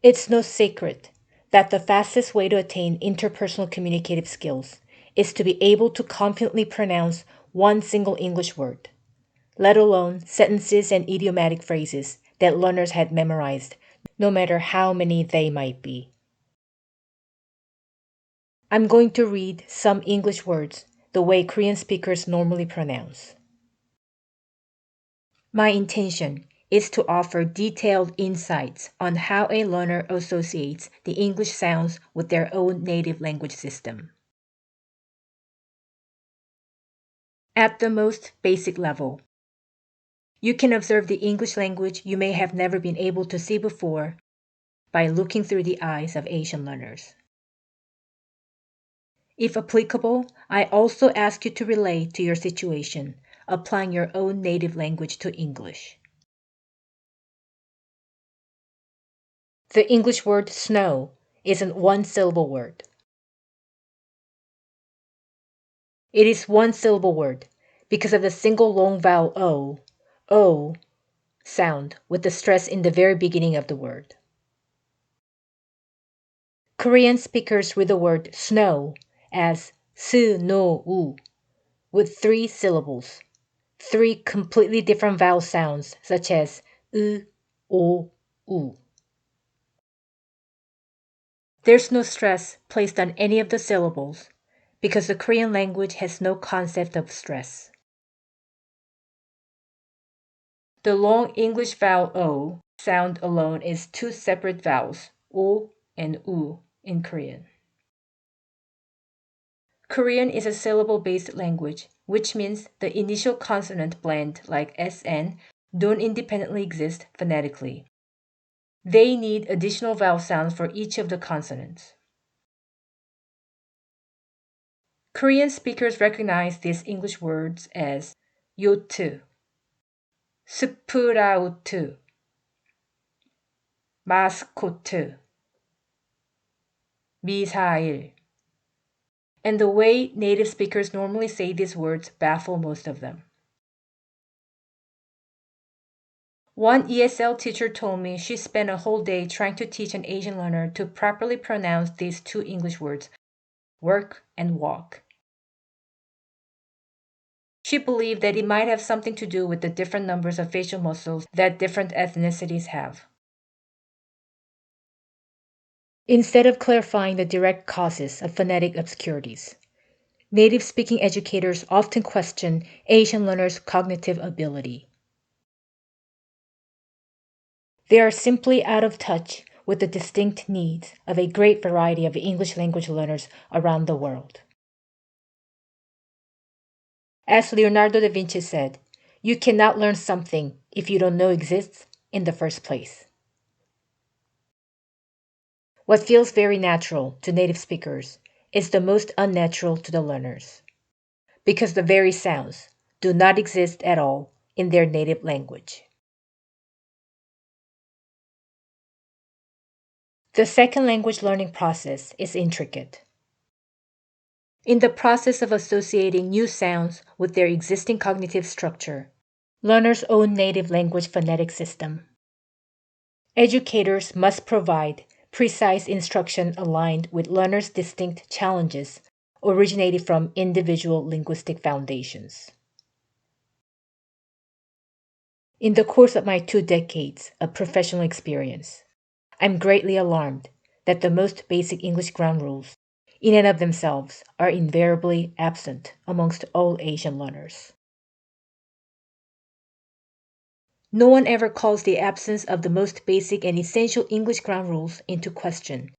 It's no secret that the fastest way to attain interpersonal communicative skills is to be able to confidently pronounce one single English word, let alone sentences and idiomatic phrases that learners had memorized, no matter how many they might be. I'm going to read some English words the way Korean speakers normally pronounce. My intention is to offer detailed insights on how a learner associates the English sounds with their own native language system. At the most basic level, you can observe the English language you may have never been able to see before by looking through the eyes of Asian learners. If applicable, I also ask you to relate to your situation, applying your own native language to English. The English word snow is a one-syllable word. It is one-syllable word because of the single long vowel o sound with the stress in the very beginning of the word. Korean speakers read the word snow as s-no-u with 3 syllables, 3 completely different vowel sounds such as u, o, u. There's no stress placed on any of the syllables because the Korean language has no concept of stress. The long English vowel o sound alone is 2 separate vowels, o and u, in Korean. Korean is a syllable-based language, which means the initial consonant blend like SN don't independently exist phonetically. They need additional vowel sounds for each of the consonants. Korean speakers recognize these English words as 요트, 스프라우트, 마스코트, 미사일. And the way native speakers normally say these words baffle most of them. One ESL teacher told me she spent a whole day trying to teach an Asian learner to properly pronounce these 2 English words, work and walk. She believed that it might have something to do with the different numbers of facial muscles that different ethnicities have. Instead of clarifying the direct causes of phonetic obscurities, native-speaking educators often question Asian learners' cognitive ability. They are simply out of touch with the distinct needs of a great variety of English language learners around the world. As Leonardo da Vinci said, you cannot learn something if you don't know exists in the first place. What feels very natural to native speakers is the most unnatural to the learners, because the very sounds do not exist at all in their native language. The second language learning process is intricate. In the process of associating new sounds with their existing cognitive structure, learners' own native language phonetic system, educators must provide precise instruction aligned with learners' distinct challenges originated from individual linguistic foundations. In the course of my 2 decades of professional experience, I'm greatly alarmed that the most basic English ground rules, in and of themselves, are invariably absent amongst all Asian learners. No one ever calls the absence of the most basic and essential English ground rules into question,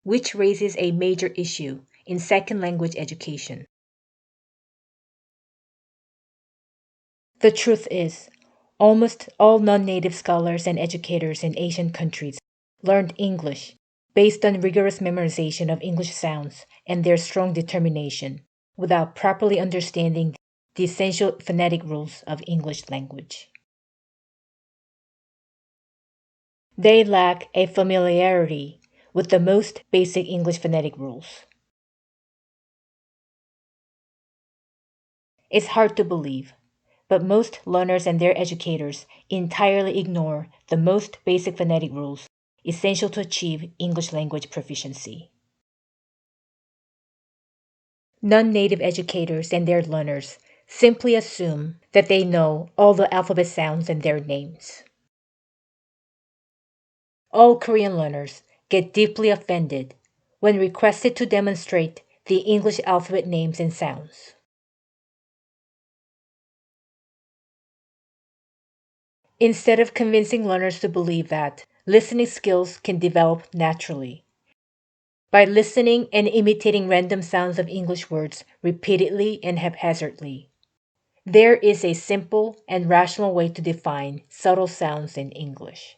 which raises a major issue in second language education. The truth is, almost all non-native scholars and educators in Asian countries learned English based on rigorous memorization of English sounds and their strong determination, without properly understanding the essential phonetic rules of English language. They lack a familiarity with the most basic English phonetic rules. It's hard to believe, but most learners and their educators entirely ignore the most basic phonetic rules essential to achieve English language proficiency. Non-native educators and their learners simply assume that they know all the alphabet sounds and their names. All Korean learners get deeply offended when requested to demonstrate the English alphabet names and sounds. Instead of convincing learners to believe that listening skills can develop naturally, by listening and imitating random sounds of English words repeatedly and haphazardly, there is a simple and rational way to define subtle sounds in English.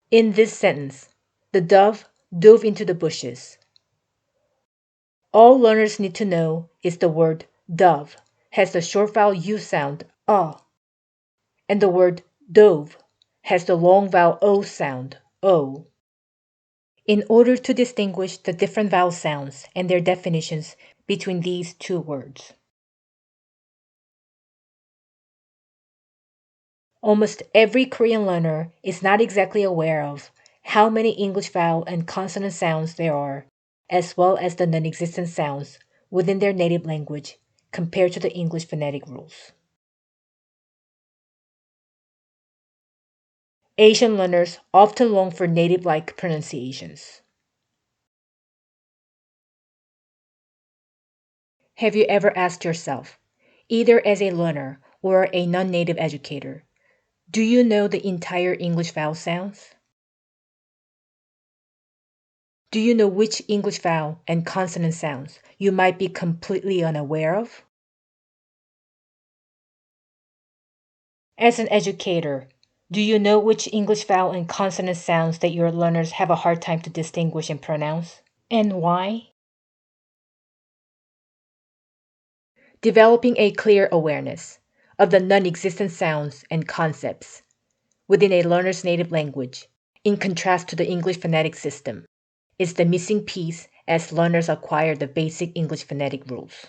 In this sentence, the dove dove into the bushes. All learners need to know is the word dove has the short vowel U sound and the word dove has the long vowel O sound O. In order to distinguish the different vowel sounds and their definitions between these two words. Almost every Korean learner is not exactly aware of how many English vowel and consonant sounds there are, as well as the non-existent sounds within their native language compared to the English phonetic rules. Asian learners often long for native-like pronunciations. Have you ever asked yourself, either as a learner or a non-native educator, do you know the entire English vowel sounds? Do you know which English vowel and consonant sounds you might be completely unaware of? As an educator, do you know which English vowel and consonant sounds that your learners have a hard time to distinguish and pronounce? And why? Developing a clear awareness of the non-existent sounds and concepts within a learner's native language, in contrast to the English phonetic system, is the missing piece as learners acquire the basic English phonetic rules.